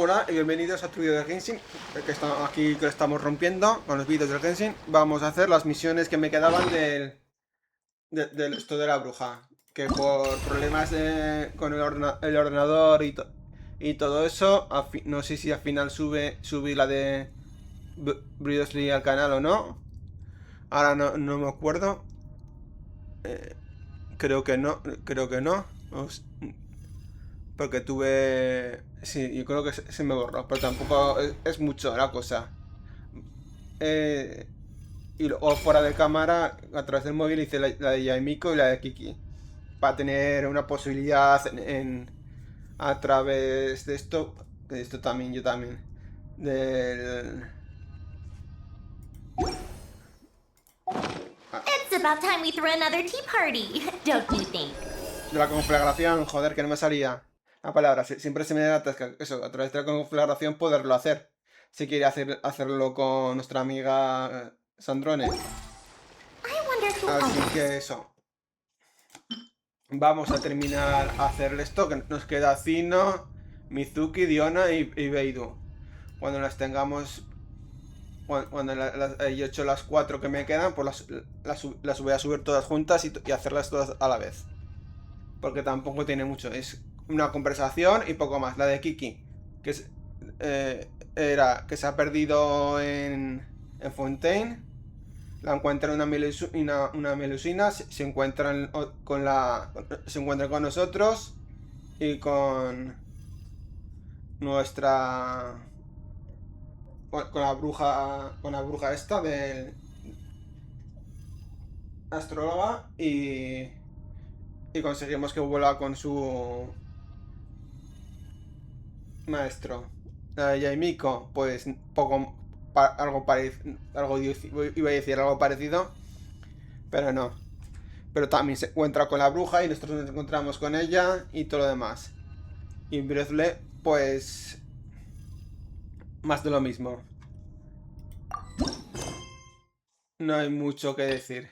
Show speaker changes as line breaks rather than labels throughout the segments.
Hola y bienvenidos a otro vídeo de Genshin, que estamos aquí, que lo estamos rompiendo con los vídeos del Genshin. Vamos a hacer las misiones que me quedaban del esto de la bruja. Que por problemas con el ordenador y todo eso, no sé si al final subí la de Briosley al canal o no. Ahora no me acuerdo. Eh, creo que no, creo que no. Porque tuve... Sí, yo creo que se me borró, pero tampoco es mucho la cosa. Eh, y luego fuera de cámara, a través del móvil hice la de Yaimiko y la de Kiki. Para tener una posibilidad a través de esto también, yo también. Del... ah,
It's about time we threw another tea party, don't you think?
de la conflagración, joder, que no me salía la palabra. Siempre se me atasca eso, a través de la conflagración poderlo hacer. Si quiere hacerlo con nuestra amiga Sandrone.
I wonder who
Así
else.
que eso. Vamos a terminar a hacerle esto, que nos queda Cyno, Mizuki, Diona y Beidou. Cuando las tengamos... Cuando he hecho las 4 que me quedan, pues las voy a subir todas juntas y hacerlas todas a la vez. Porque tampoco tiene mucho. Es una conversación y poco más. La de Kiki, que era que se ha perdido en Fontaine. La encuentran una melusina, se encuentran se encuentran con nosotros y con nuestra con la bruja esta del astróloga y conseguimos que vuela con su maestro. La de Yaimiko, pues algo parecido, iba a decir algo parecido, pero no. Pero también se encuentra con la bruja y nosotros nos encontramos con ella y todo lo demás. Y Breathly, pues más de lo mismo. No hay mucho que decir.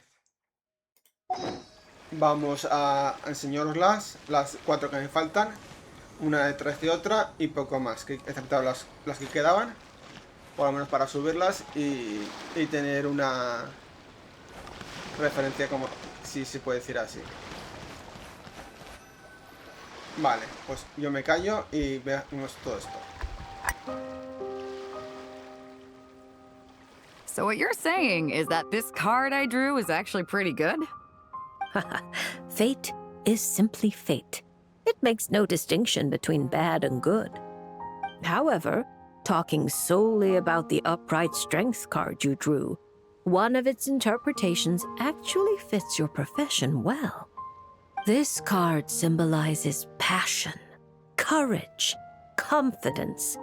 Vamos a enseñaroslas, las 4 que me faltan. Una detrás de otra y poco más. Excepto las que quedaban. Por lo menos para subirlas y tener una referencia como... Si se puede decir así. Vale, pues yo me callo y veamos todo esto.
So what you're saying is that this card I drew is actually pretty good?
Fate is simply fate. It makes no distinction between bad and good. However, talking solely about the upright strength card you drew, one of its interpretations actually fits your profession well. This card symbolizes passion, courage, confidence,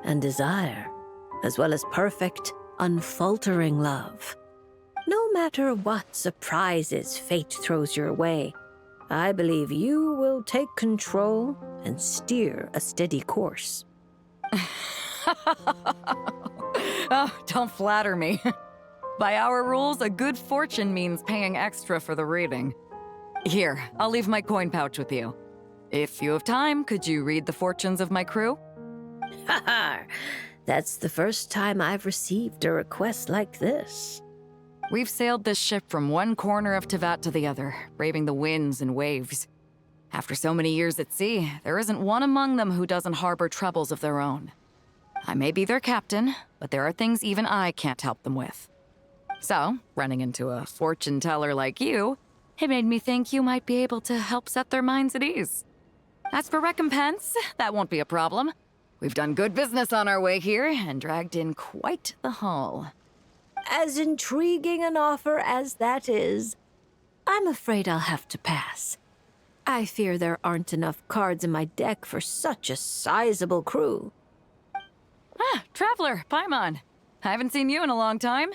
and desire, as well as perfect, unfaltering love. No matter what surprises fate throws your way, I believe you will take control and steer a steady course.
Oh, don't flatter me. By our rules, a good fortune means paying extra for the reading. Here, I'll leave my coin pouch with you. If you have time, could you read the fortunes of my crew?
Haha, that's the first time I've received a request like this.
We've sailed this ship from one corner of Tevat to the other, braving the winds and waves. After so many years at sea, there isn't one among them who doesn't harbor troubles of their own. I may be their captain, but there are things even I can't help them with. So, running into a fortune teller like you, it made me think you might be able to help set their minds at ease. As for recompense, that won't be a problem. We've done good business on our way here and dragged in quite the haul.
As intriguing an offer as that is, I'm afraid I'll have to pass. I fear there aren't enough cards in my deck for such a sizable crew.
Ah, Traveler, Paimon. I haven't seen you in a long time.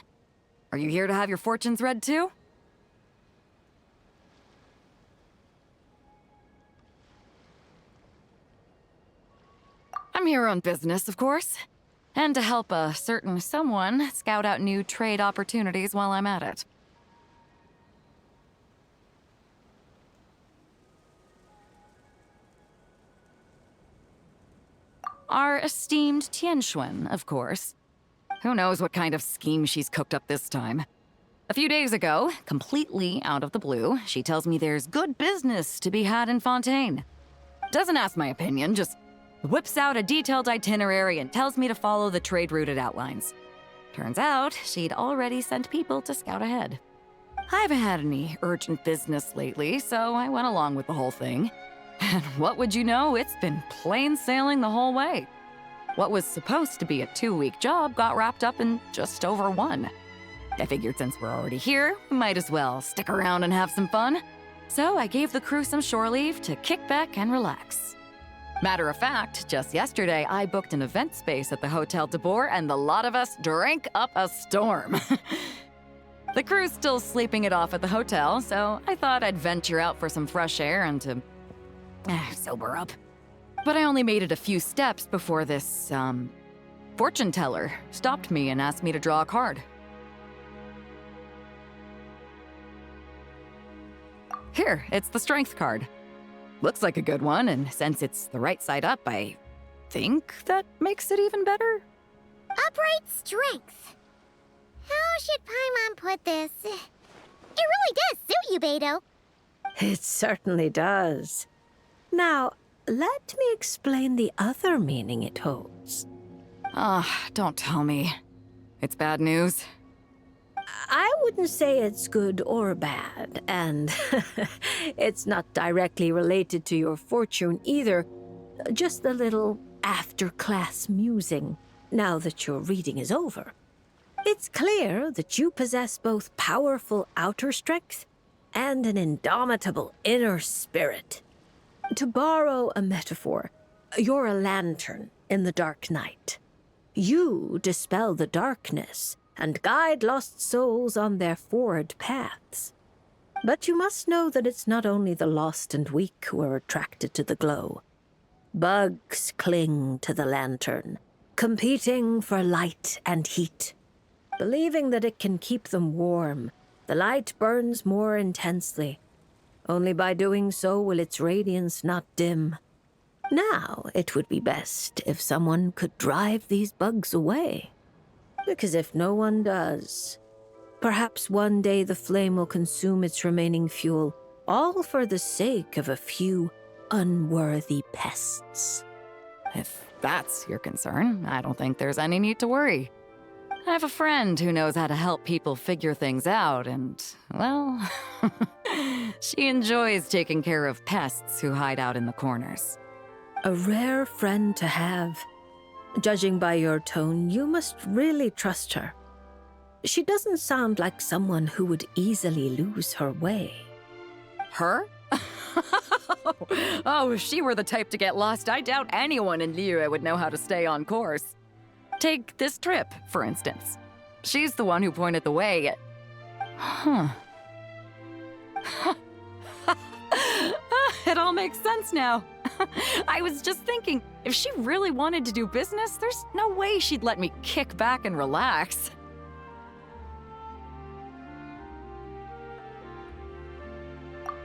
Are you here to have your fortunes read too? I'm here on business, of course. And to help a certain someone scout out new trade opportunities while I'm at it. Our esteemed Tianxuan, of course. Who knows what kind of scheme she's cooked up this time. A few days ago, completely out of the blue, she tells me there's good business to be had in Fontaine. Doesn't ask my opinion, just whips out a detailed itinerary and tells me to follow the trade route it outlines. Turns out, she'd already sent people to scout ahead. I haven't had any urgent business lately, so I went along with the whole thing. And what would you know, it's been plain sailing the whole way. What was supposed to be a 2-week job got wrapped up in just over 1. I figured since we're already here, we might as well stick around and have some fun. So I gave the crew some shore leave to kick back and relax. Matter of fact, just yesterday, I booked an event space at the Hotel de Boer, and the lot of us drank up a storm. The crew's still sleeping it off at the hotel, so I thought I'd venture out for some fresh air and to sober up. But I only made it a few steps before this, fortune teller stopped me and asked me to draw a card. Here, it's the strength card. Looks like a good one, and since it's the right side up, I think that makes it even better.
Upright strength. How should Paimon put this? It really does suit you, Beidou.
It certainly does. Now, let me explain the other meaning it holds.
Don't tell me. It's bad news.
I wouldn't say it's good or bad, and it's not directly related to your fortune either. Just a little after-class musing, now that your reading is over. It's clear that you possess both powerful outer strength and an indomitable inner spirit. To borrow a metaphor, you're a lantern in the dark night. You dispel the darkness and guide lost souls on their forward paths. But you must know that it's not only the lost and weak who are attracted to the glow. Bugs cling to the lantern, competing for light and heat. Believing that it can keep them warm, the light burns more intensely. Only by doing so will its radiance not dim. Now, it would be best if someone could drive these bugs away. Because if no one does, perhaps one day the flame will consume its remaining fuel, all for the sake of a few unworthy pests.
If that's your concern, I don't think there's any need to worry. I have a friend who knows how to help people figure things out, and, well, she enjoys taking care of pests who hide out in the corners.
A rare friend to have. Judging by your tone, you must really trust her. She doesn't sound like someone who would easily lose her way.
Her? Oh, if she were the type to get lost, I doubt anyone in Liyue would know how to stay on course. Take this trip, for instance. She's the one who pointed the way. Huh. It all makes sense now. I was just thinking, if she really wanted to do business, there's no way she'd let me kick back and relax.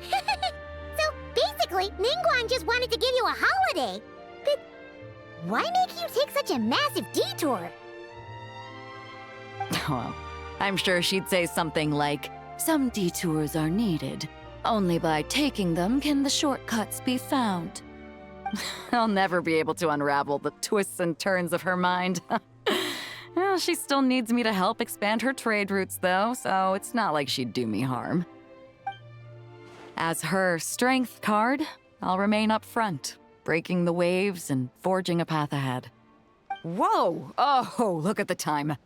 So basically, Ningguang just wanted to give you a holiday. But why make you take such a massive detour?
Well, I'm sure she'd say something like, "Some detours are needed. Only by taking them can the shortcuts be found." I'll never be able to unravel the twists and turns of her mind. Well, she still needs me to help expand her trade routes, though, so it's not like she'd do me harm. As her strength card, I'll remain up front, breaking the waves and forging a path ahead. Whoa! Oh, look at the time.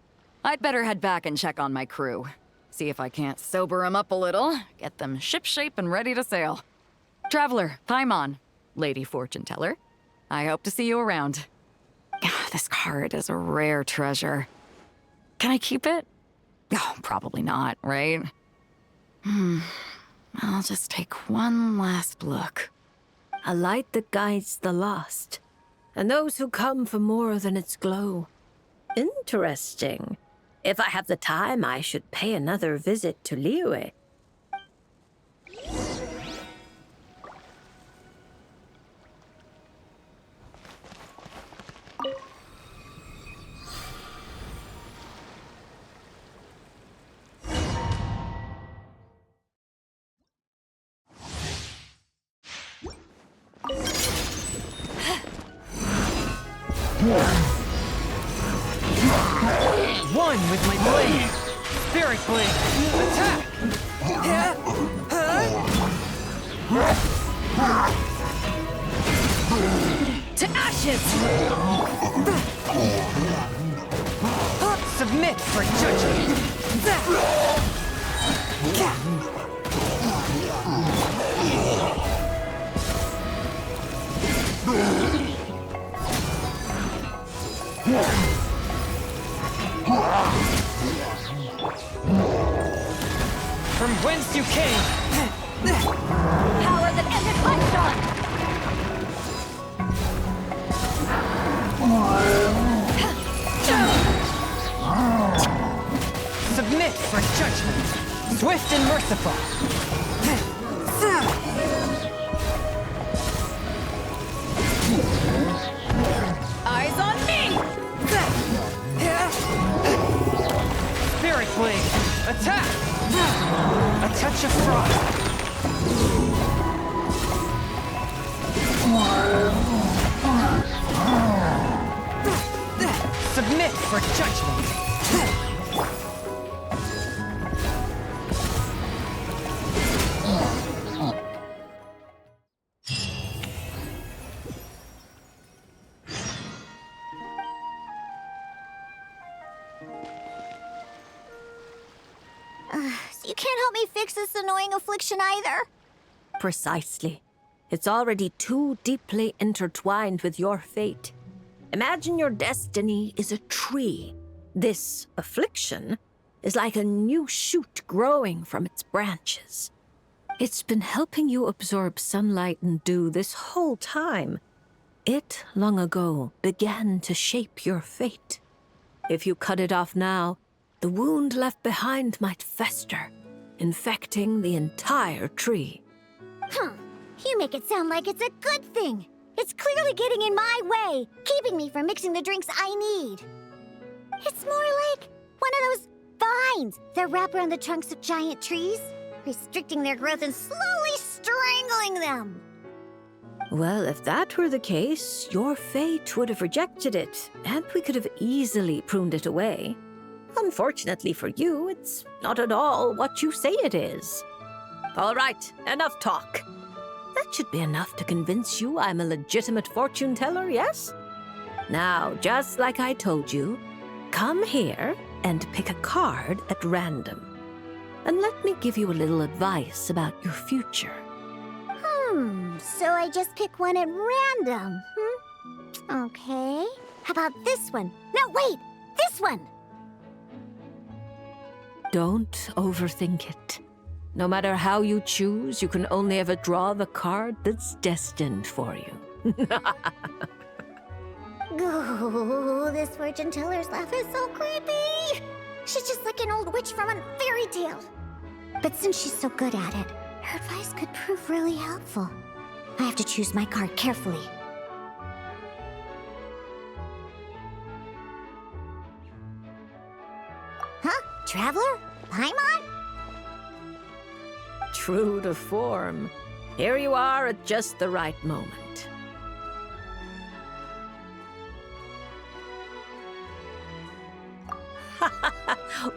I'd better head back and check on my crew. See if I can't sober them up a little, get them shipshape and ready to sail. Traveler, Paimon, Lady Fortune Teller, I hope to see you around. This card is a rare treasure. Can I keep it? Oh, probably not, right? I'll just take one last look.
A light that guides the lost, and those who come for more than its glow. Interesting. If I have the time, I should pay another visit to Liyue.
One with my blade. Spirit blade. Attack!
To ashes!
Submit for judgment. From whence you came.
Power that ended my storm!
Submit for judgment. Swift and merciful.
Eyes on me!
Spirit blade. Attack! A touch of frost. Submit for judgment.
So you can't help me fix this annoying affliction either?
Precisely. It's already too deeply intertwined with your fate. Imagine your destiny is a tree. This affliction is like a new shoot growing from its branches. It's been helping you absorb sunlight and dew this whole time. It, long ago, began to shape your fate. If you cut it off now, the wound left behind might fester, infecting the entire tree.
Huh. You make it sound like it's a good thing. It's clearly getting in my way, keeping me from mixing the drinks I need. It's more like one of those vines that wrap around the trunks of giant trees, restricting their growth and slowly strangling them.
Well, if that were the case, your fate would have rejected it, and we could have easily pruned it away. Unfortunately for you, it's not at all what you say it is. All right, enough talk. That should be enough to convince you I'm a legitimate fortune teller, yes? Now, just like I told you, come here and pick a card at random. And let me give you a little advice about your future.
So I just pick one at random, Okay. How about this one? No, wait! This one!
Don't overthink it. No matter how you choose, you can only ever draw the card that's destined for you.
Oh, this fortune teller's laugh is so creepy! She's just like an old witch from a fairy tale. But since she's so good at it, her advice could prove really helpful. I have to choose my card carefully. Huh? Traveler? Paimon?
True to form. Here you are at just the right moment.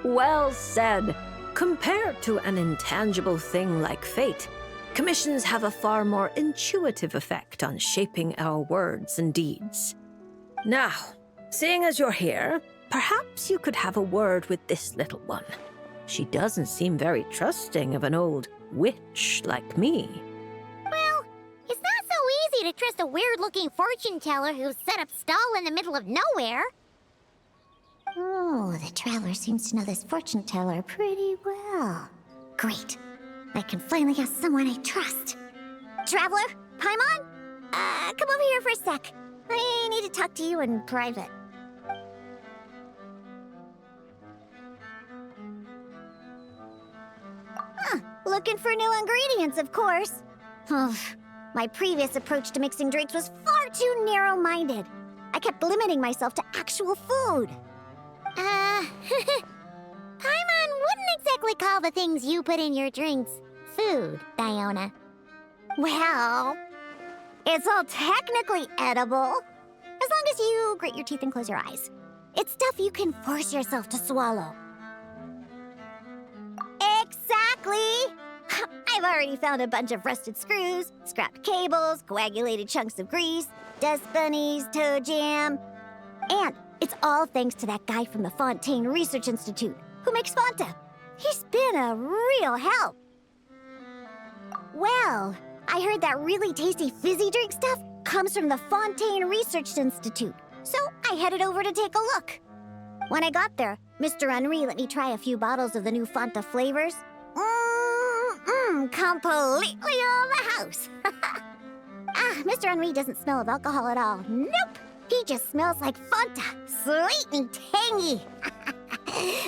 Well said. Compared to an intangible thing like fate, commissions have a far more intuitive effect on shaping our words and deeds. Now, seeing as you're here, perhaps you could have a word with this little one. She doesn't seem very trusting of an old witch like me.
Well, it's not so easy to trust a weird-looking fortune teller who's set up stall in the middle of nowhere. Oh, the traveler seems to know this fortune teller pretty well. Great. I can finally have someone I trust. Traveler? Paimon? Come over here for a sec. I need to talk to you in private. Looking for new ingredients, of course. My previous approach to mixing drinks was far too narrow-minded. I kept limiting myself to actual food. Paimon wouldn't exactly call the things you put in your drinks food, Diona. Well, it's all technically edible. As As long as you grit your teeth and close your eyes. It's stuff you can force yourself to swallow. Exactly! I've already found a bunch of rusted screws, scrapped cables, coagulated chunks of grease, dust bunnies, toe jam. And it's all thanks to that guy from the Fontaine Research Institute who makes Fanta. He's been a real help. Well, I heard that really tasty fizzy drink stuff comes from the Fontaine Research Institute, so I headed over to take a look. When I got there, Mr. Henri let me try a few bottles of the new Fanta flavors. Completely on the house. Mr. Henri doesn't smell of alcohol at all. Nope. He just smells like Fanta. Sweet and tangy.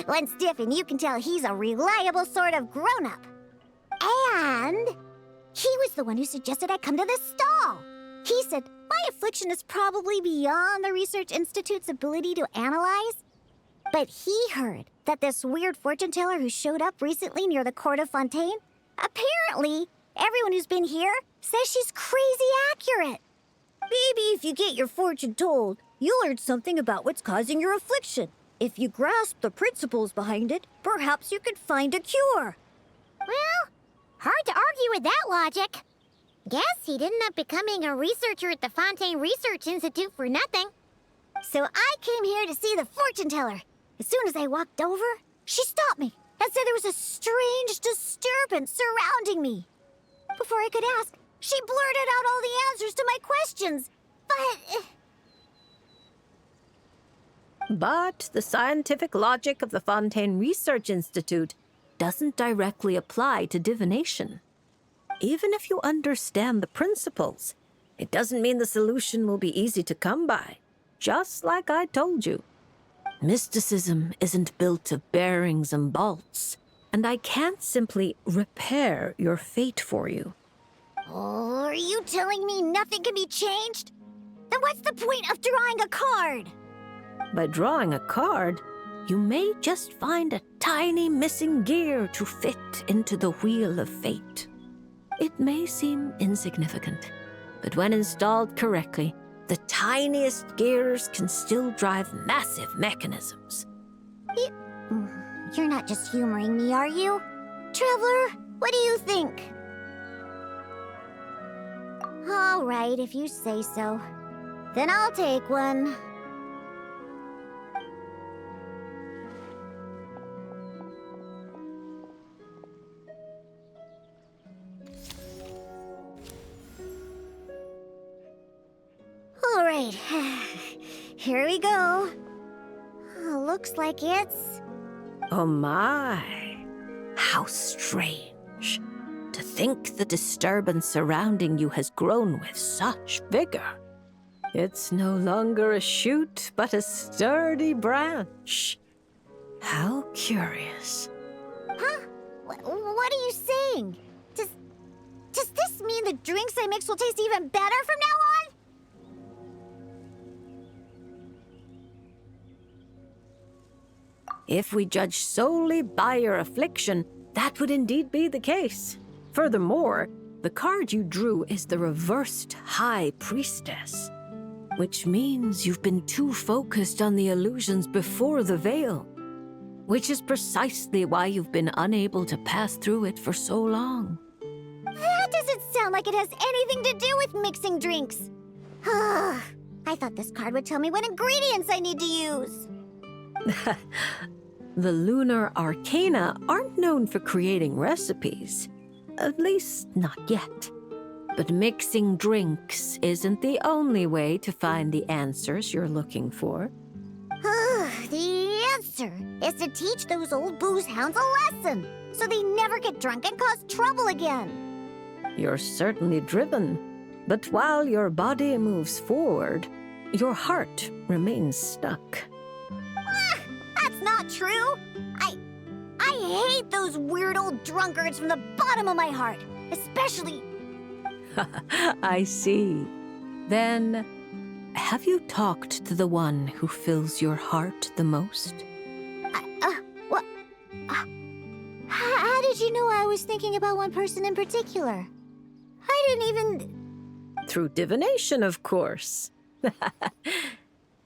When stiff, and you can tell he's a reliable sort of grown-up. And he was the one who suggested I come to this stall. He said my affliction is probably beyond the Research Institute's ability to analyze. But he heard that this weird fortune teller who showed up recently near the court of Fontaine, apparently everyone who's been here says she's crazy accurate. Maybe if you get your fortune told, you'll learn something about what's causing your affliction. If you grasp the principles behind it, perhaps you could find a cure.
Well, hard to argue with that logic. Guess he didn't end up becoming a researcher at the Fontaine Research Institute for nothing.
So I came here to see the fortune teller. As soon as I walked over, she stopped me and said there was a strange disturbance surrounding me. Before I could ask, she blurted out all the answers to my questions.
But the scientific logic of the Fontaine Research Institute doesn't directly apply to divination. Even if you understand the principles, it doesn't mean the solution will be easy to come by, just like I told you. Mysticism isn't built of bearings and bolts, and I can't simply repair your fate for you.
Oh, are you telling me nothing can be changed? Then what's the point of drawing a card?
By drawing a card, you may just find a tiny missing gear to fit into the wheel of fate. It may seem insignificant, but when installed correctly, the tiniest gears can still drive massive mechanisms.
You're not just humoring me, are you? Traveler, what do you think? All right, if you say so. Then I'll take one. All right, here we go. Looks like it's...
Oh my, how strange. To think the disturbance surrounding you has grown with such vigor. It's no longer a shoot, but a sturdy branch. How curious.
Huh? What are you saying? Does this mean the drinks I mix will taste even better from now on?
If we judge solely by your affliction, that would indeed be the case. Furthermore, the card you drew is the reversed High Priestess, which means you've been too focused on the illusions before the veil, which is precisely why you've been unable to pass through it for so long.
That doesn't sound like it has anything to do with mixing drinks. I thought this card would tell me what ingredients I need to use.
The lunar arcana aren't known for creating recipes. At least, not yet. But mixing drinks isn't the only way to find the answers you're looking for.
The answer is to teach those old booze hounds a lesson, so they never get drunk and cause trouble again.
You're certainly driven, but while your body moves forward, your heart remains stuck.
That's not true. I hate those weird old drunkards from the bottom of my heart, especially...
I see. Then, have you talked to the one who fills your heart the most?
What? How did you know I was thinking about one person in particular? I didn't even...
Through divination, of course.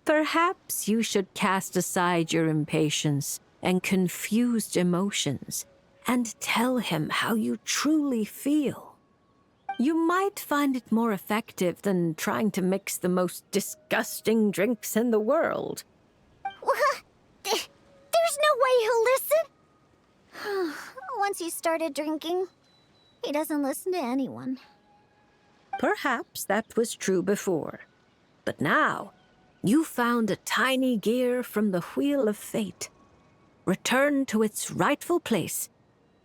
Perhaps you should cast aside your impatience and confused emotions and tell him how you truly feel. You might find it more effective than trying to mix the most disgusting drinks in the world.
There's no way he'll listen. Once he started drinking, he doesn't listen to anyone.
Perhaps that was true before. But now, you found a tiny gear from the Wheel of Fate. Return to its rightful place.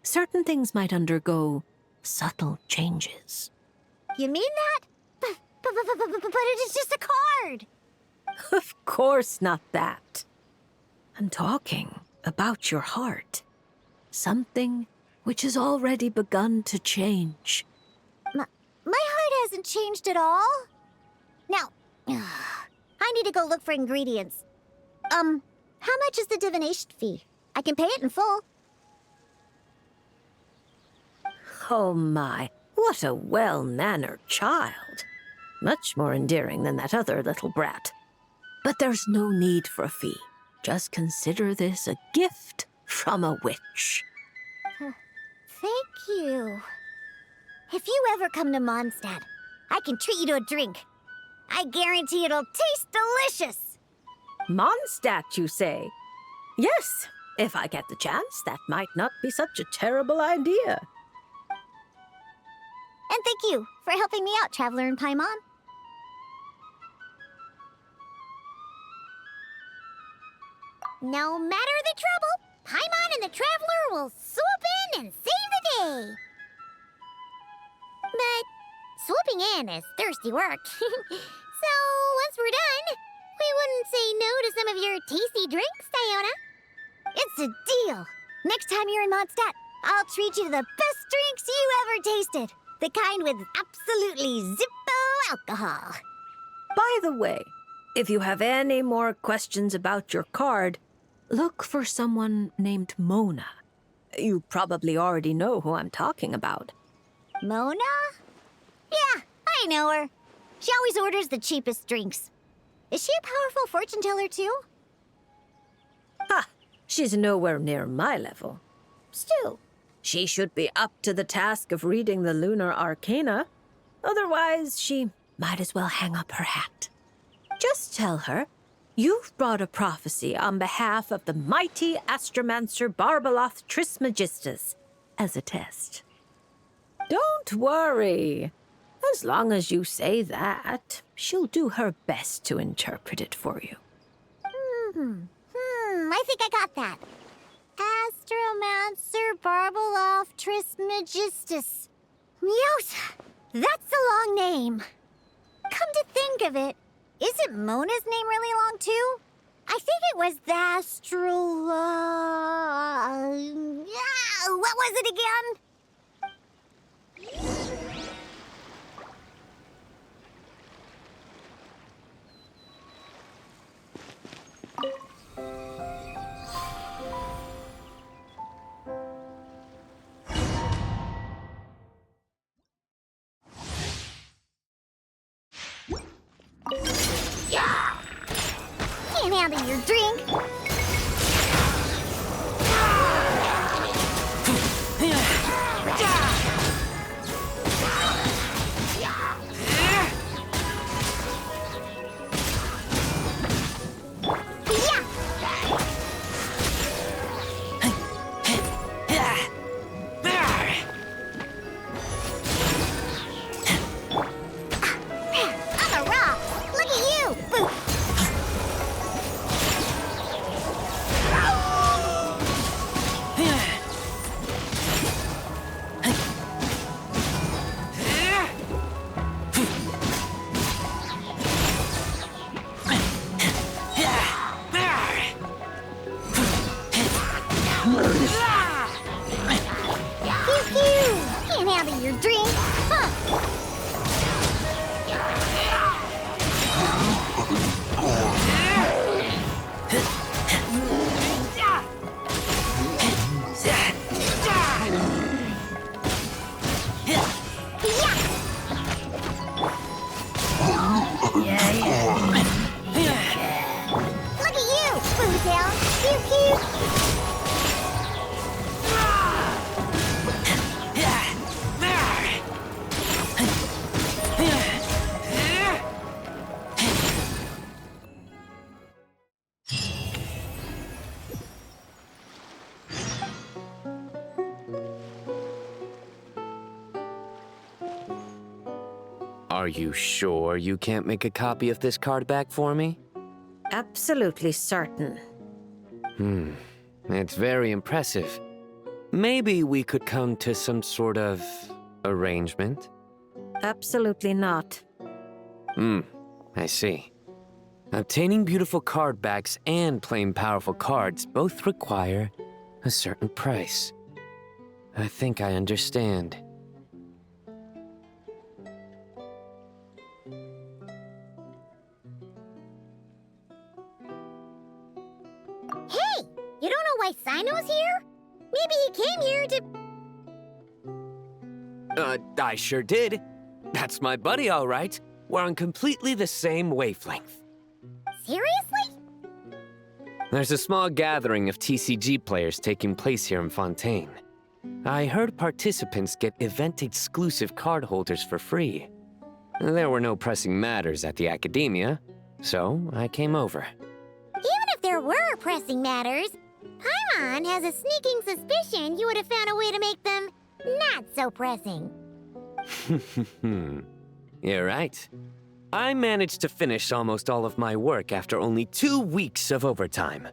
Certain things might undergo subtle changes.
You mean that? But it is just a card.
Of course not that. I'm talking about your heart. Something which has already begun to change.
My heart hasn't changed at all. Now, I need to go look for ingredients. How much is the divination fee? I can pay it in full.
Oh my, what a well-mannered child. Much more endearing than that other little brat. But there's no need for a fee. Just consider this a gift from a witch.
Thank you. If you ever come to Mondstadt, I can treat you to a drink. I guarantee it'll taste delicious.
Mondstadt, you say? Yes, if I get the chance, that might not be such a terrible idea.
And thank you for helping me out, Traveler in Paimon. No matter the trouble, Paimon and the Traveler will swoop in and save the day. But swooping in is thirsty work. So once we're done, we wouldn't say no to some of your tasty drinks, Diona. It's a deal. Next time you're in Mondstadt, I'll treat you to the best drinks you ever tasted. The kind with absolutely zippo alcohol.
By the way, if you have any more questions about your card, look for someone named Mona. You probably already know who I'm talking about.
Mona? Yeah, I know her. She always orders the cheapest drinks. Is she a powerful fortune teller too?
Ha! She's nowhere near my level. Still, she should be up to the task of reading the lunar arcana. Otherwise, she might as well hang up her hat. Just tell her you've brought a prophecy on behalf of the mighty astromancer Barbeloth Trismegistus as a test. Don't worry. As long as you say that, she'll do her best to interpret it for you.
I think I got that. Astromancer Barbeloth Trismegistus. Yes, that's a long name. Come to think of it, isn't Mona's name really long too? I think it was the what was it again? Can't handle your drink. I'm a rock. Look at you. Boop.
Are you sure you can't make a copy of this card back for me?
Absolutely certain.
It's very impressive. Maybe we could come to some sort of arrangement?
Absolutely not.
I see. Obtaining beautiful card backs and playing powerful cards both require a certain price. I think I understand.
Hey! You don't know why Cyno's here? Maybe he came here to...
I sure did. That's my buddy, all right. We're on completely the same wavelength.
Seriously?
There's a small gathering of TCG players taking place here in Fontaine. I heard participants get event-exclusive card holders for free. There were no pressing matters at the Academia, so I came over.
Even if there were pressing matters, Paimon has a sneaking suspicion you would have found a way to make them not so pressing.
You're right. I managed to finish almost all of my work after only 2 weeks of overtime.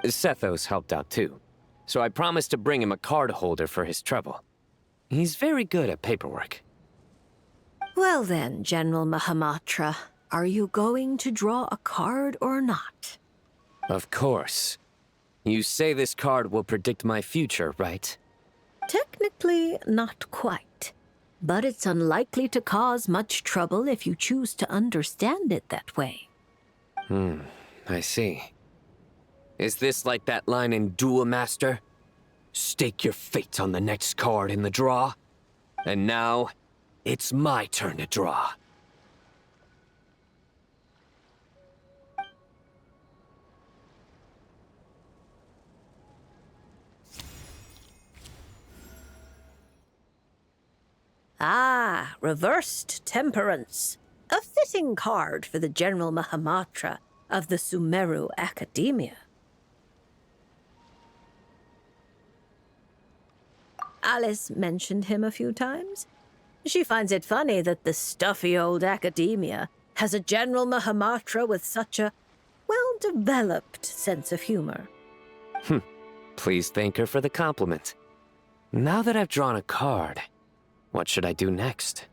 Sethos helped out too, so I promised to bring him a card holder for his trouble. He's very good at paperwork.
Well then, General Mahamatra, are you going to draw a card or not?
Of course. You say this card will predict my future, right?
Technically, not quite. But it's unlikely to cause much trouble if you choose to understand it that way.
I see. Is this like that line in Duel Master? Stake your fate on the next card in the draw? And now, it's my turn to draw.
Ah, Reversed Temperance. A fitting card for the General Mahamatra of the Sumeru Academia. Alice mentioned him a few times. She finds it funny that the stuffy old Academia has a General Mahamatra with such a well-developed sense of humor.
Please thank her for the compliment. Now that I've drawn a card, what should I do next?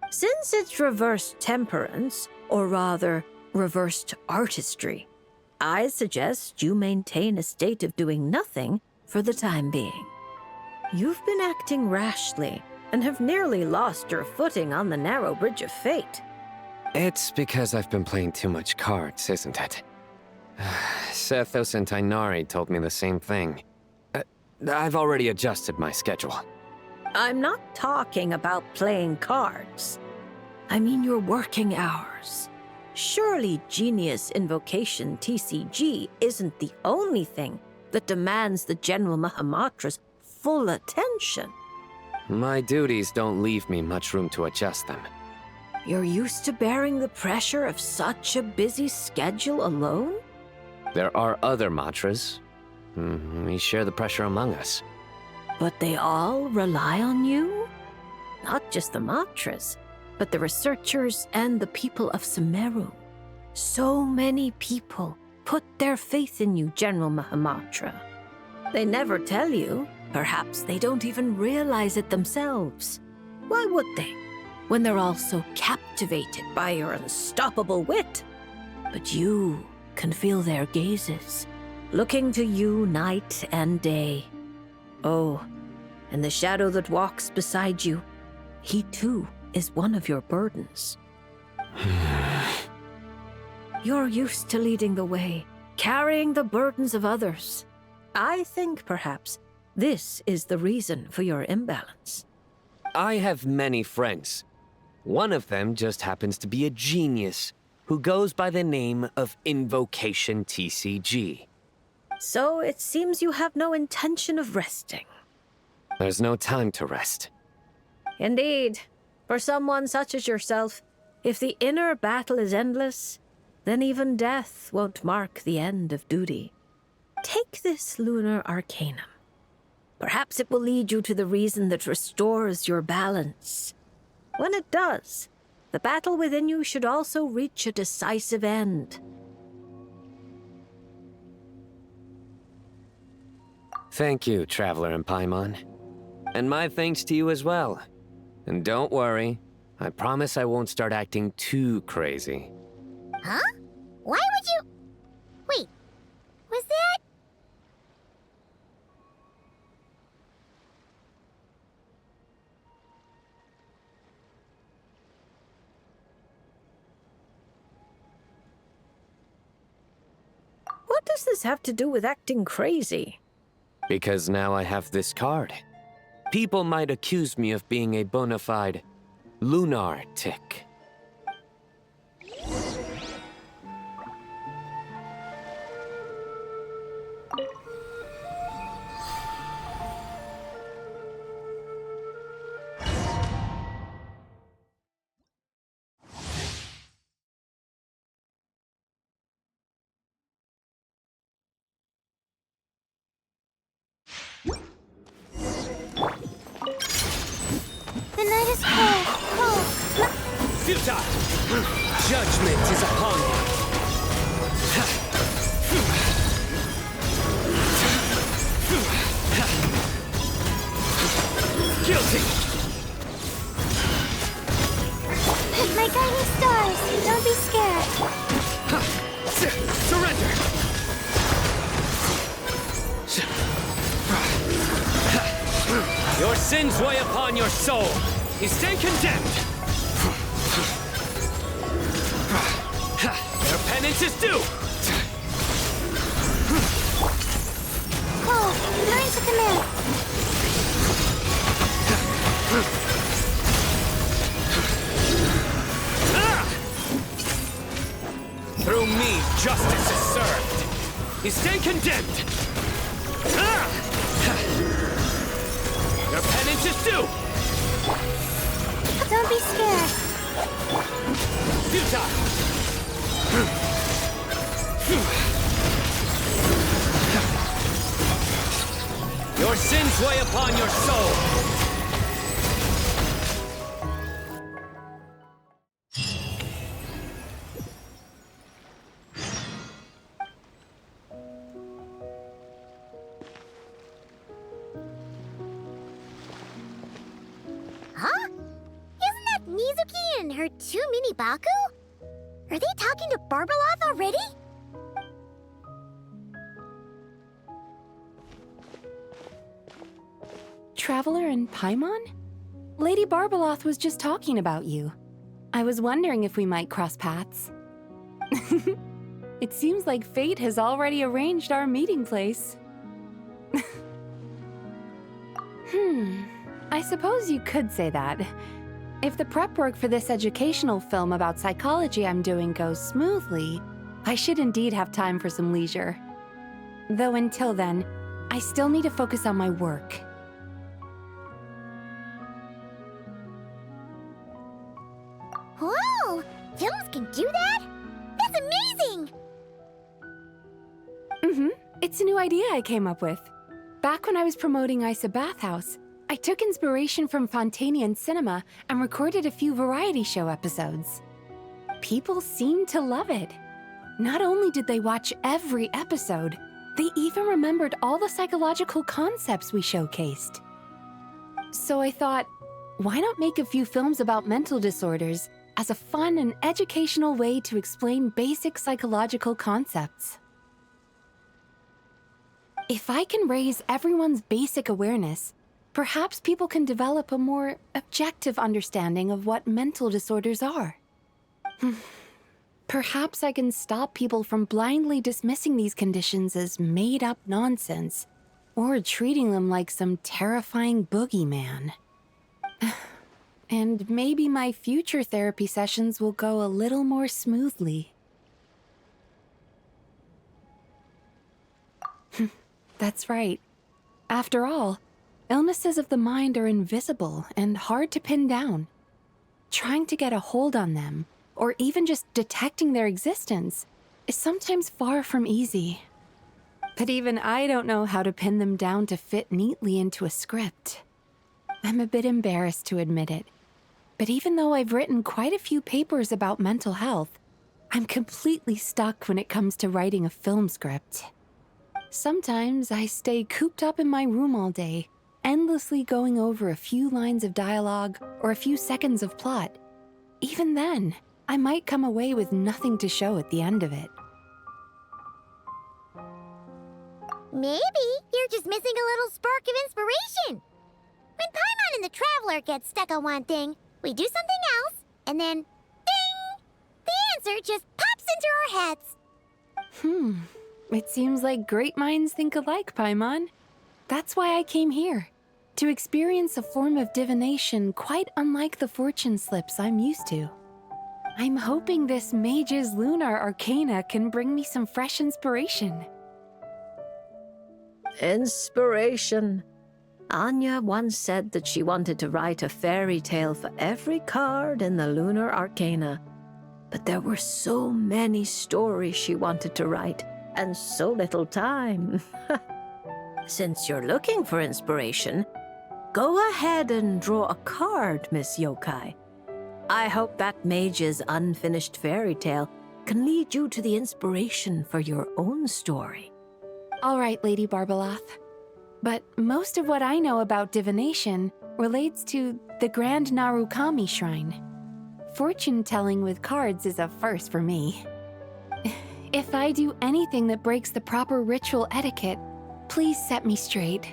Since it's reversed temperance, or rather, reversed artistry, I suggest you maintain a state of doing nothing for the time being. You've been acting rashly, and have nearly lost your footing on the narrow bridge of fate.
It's because I've been playing too much cards, isn't it? Sethos and Tainari told me the same thing. I've already adjusted my schedule.
I'm not talking about playing cards. I mean your working hours. Surely Genius Invocation TCG isn't the only thing that demands the General Mahamatra's full attention.
My duties don't leave me much room to adjust them.
You're used to bearing the pressure of such a busy schedule alone?
There are other matras. We share the pressure among us.
But they all rely on you? Not just the matras, but the researchers and the people of Sumeru. So many people put their faith in you, General Mahamatra. They never tell you. Perhaps they don't even realize it themselves. Why would they, when they're all so captivated by your unstoppable wit? But you can feel their gazes, looking to you night and day. Oh, and the shadow that walks beside you, he too is one of your burdens. You're used to leading the way, carrying the burdens of others. I think, perhaps, this is the reason for your imbalance.
I have many friends. One of them just happens to be a genius who goes by the name of Invocation TCG.
So it seems you have no intention of resting.
There's no time to rest.
Indeed. For someone such as yourself, if the inner battle is endless, then even death won't mark the end of duty. Take this lunar arcanum. Perhaps it will lead you to the reason that restores your balance. When it does, The battle within you should also reach a decisive end.
Thank you, Traveler and Paimon. And my thanks to you as well. And don't worry, I promise I won't start acting too crazy.
Huh? Why would you... Wait, was that...
What does this have to do with acting crazy?
Because now I have this card. People might accuse me of being a bona fide lunatic.
The night is cold, cold.
Futile! Judgment is upon you! Guilty!
My guiding stars, don't be scared.
Surrender! Your sins weigh upon your soul. You stand condemned. Your penance is due.
Cold, learn to command.
Through me, justice is served. You stand condemned. Your penance is due.
Don't be scared.
Futile. Your sins weigh upon your soul.
Huh? Isn't that Mizuki and her two mini Baku? Are they talking to Barbeloth already?
Traveler and Paimon? Lady Barbeloth was just talking about you. I was wondering if we might cross paths. It seems like fate has already arranged our meeting place. I suppose you could say that. If the prep work for this educational film about psychology I'm doing goes smoothly, I should indeed have time for some leisure. Though until then, I still need to focus on my work.
Whoa! Films can do that? That's amazing!
It's a new idea I came up with. Back when I was promoting Isa Bathhouse, I took inspiration from Fontanian cinema and recorded a few variety show episodes. People seemed to love it. Not only did they watch every episode, they even remembered all the psychological concepts we showcased. So I thought, why not make a few films about mental disorders as a fun and educational way to explain basic psychological concepts? If I can raise everyone's basic awareness, perhaps people can develop a more objective understanding of what mental disorders are. Perhaps I can stop people from blindly dismissing these conditions as made-up nonsense, or treating them like some terrifying boogeyman. And maybe my future therapy sessions will go a little more smoothly. That's right. After all, illnesses of the mind are invisible and hard to pin down. Trying to get a hold on them, or even just detecting their existence, is sometimes far from easy. But even I don't know how to pin them down to fit neatly into a script. I'm a bit embarrassed to admit it. But even though I've written quite a few papers about mental health, I'm completely stuck when it comes to writing a film script. Sometimes I stay cooped up in my room all day, endlessly going over a few lines of dialogue or a few seconds of plot. Even then, I might come away with nothing to show at the end of it.
Maybe you're just missing a little spark of inspiration. When Paimon and the Traveler get stuck on one thing, we do something else, and then, ding! The answer just pops into our heads.
It seems like great minds think alike, Paimon. That's why I came here, to experience a form of divination quite unlike the fortune slips I'm used to. I'm hoping this mage's lunar arcana can bring me some fresh inspiration.
Inspiration. Anya once said that she wanted to write a fairy tale for every card in the lunar arcana. But there were so many stories she wanted to write, and so little time. Since you're looking for inspiration, go ahead and draw a card, Miss Yokai. I hope that mage's unfinished fairy tale can lead you to the inspiration for your own story.
All right, Lady Barbeloth. But most of what I know about divination relates to the Grand Narukami Shrine. Fortune-telling with cards is a first for me. If I do anything that breaks the proper ritual etiquette, please set me straight.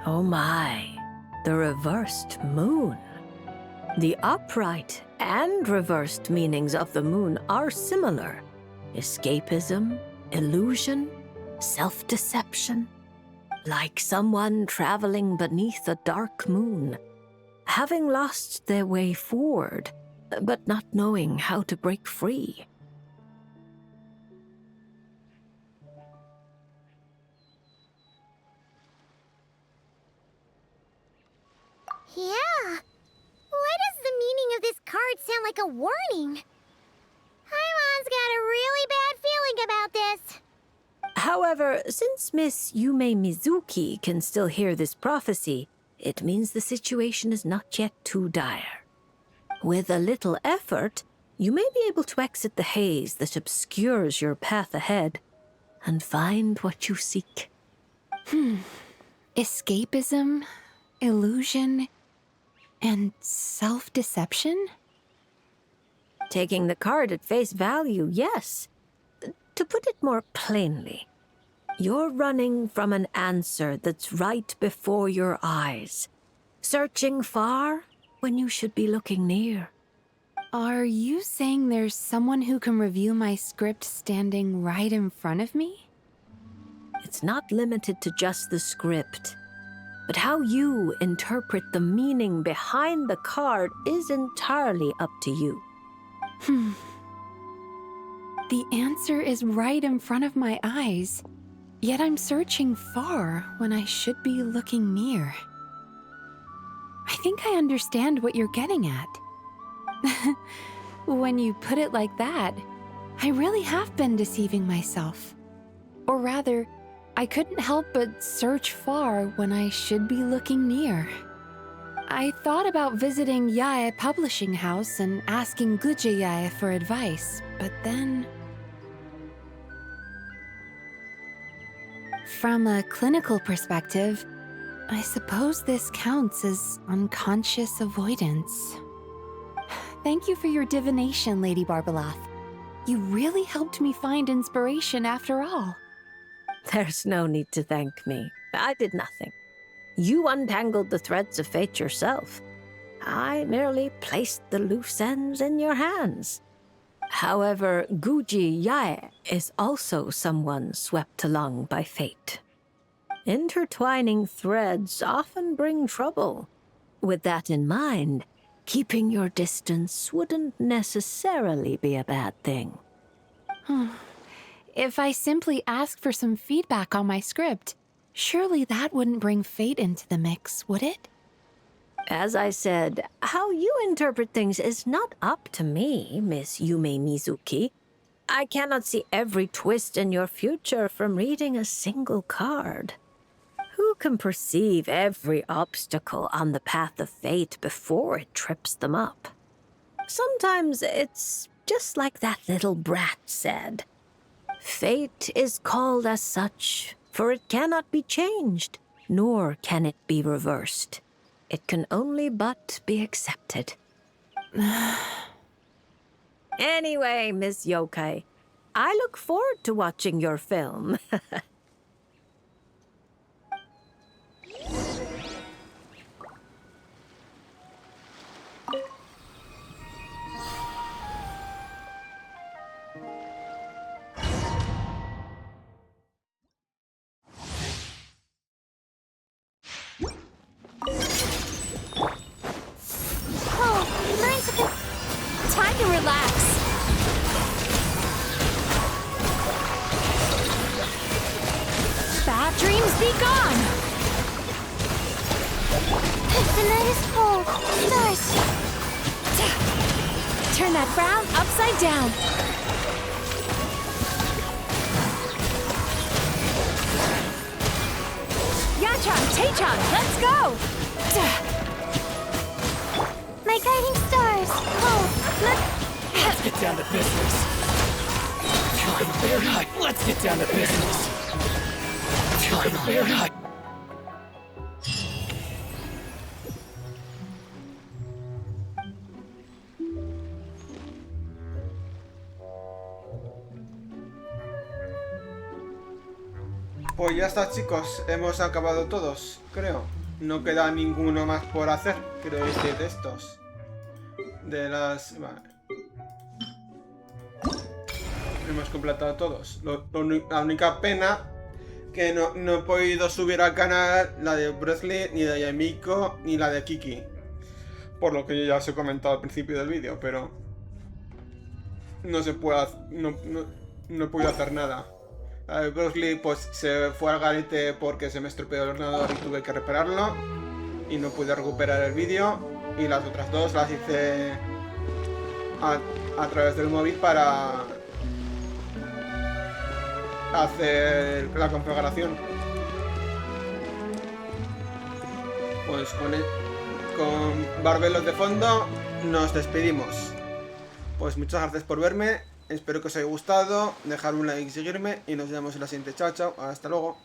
Oh my, the reversed moon. The upright and reversed meanings of the moon are similar. Escapism, illusion, self-deception. Like someone traveling beneath a dark moon, having lost their way forward, but not knowing how to break free.
Yeah. Why does the meaning of this card sound like a warning? Paimon's got a really bad feeling about this.
However, since Miss Yume Mizuki can still hear this prophecy, it means the situation is not yet too dire. With a little effort, you may be able to exit the haze that obscures your path ahead and find what you seek.
Escapism, illusion, and self-deception?
Taking the card at face value, yes. To put it more plainly, you're running from an answer that's right before your eyes, searching far when you should be looking near.
Are you saying there's someone who can review my script standing right in front of me?
It's not limited to just the script, but how you interpret the meaning behind the card is entirely up to you.
The answer is right in front of my eyes, yet I'm searching far when I should be looking near. I think I understand what you're getting at. When you put it like that, I really have been deceiving myself. Or rather, I couldn't help but search far when I should be looking near. I thought about visiting Yae Publishing House and asking Guja Yae for advice, but then... From a clinical perspective, I suppose this counts as unconscious avoidance. Thank you for your divination, Lady Barbeloth. You really helped me find inspiration after all.
There's no need to thank me. I did nothing. You untangled the threads of fate yourself. I merely placed the loose ends in your hands. However, Guji Yae is also someone swept along by fate. Intertwining threads often bring trouble. With that in mind, keeping your distance wouldn't necessarily be a bad thing.
If I simply asked for some feedback on my script, surely that wouldn't bring fate into the mix, would it?
As I said, how you interpret things is not up to me, Miss Yume Mizuki. I cannot see every twist in your future from reading a single card. Who can perceive every obstacle on the path of fate before it trips them up? Sometimes it's just like that little brat said. Fate is called as such, for it cannot be changed, nor can it be reversed. It can only but be accepted. Anyway, Miss Yokai, I look forward to watching your film.
Time to relax. Bad dreams be gone.
The night is cold. Stars.
Turn that frown upside down. Yachan, Taechan, let's go!
My guiding stars. Oh,
Let's get down to business. Feeling very high. Let's get down to business. Feeling very high.
Pues ya está, chicos, hemos acabado todos, creo. No queda ninguno más por hacer, creo que de estos. De las... Vale. Hemos completado todos. La única pena que no he podido subir al canal la de Bresley, ni la de Yamiko, ni la de Kiki. Por lo que yo ya os he comentado al principio del vídeo, pero... No se puede... No he podido hacer nada. Bruce Lee pues se fue al garete porque se me estropeó el ordenador y tuve que repararlo y no pude recuperar el vídeo, y las otras dos las hice a través del móvil para hacer la configuración. Pues con Barbeloth de fondo nos despedimos. Pues muchas gracias por verme. Espero que os haya gustado, dejar un like y seguirme, y nos vemos en la siguiente. Chao, chao, hasta luego.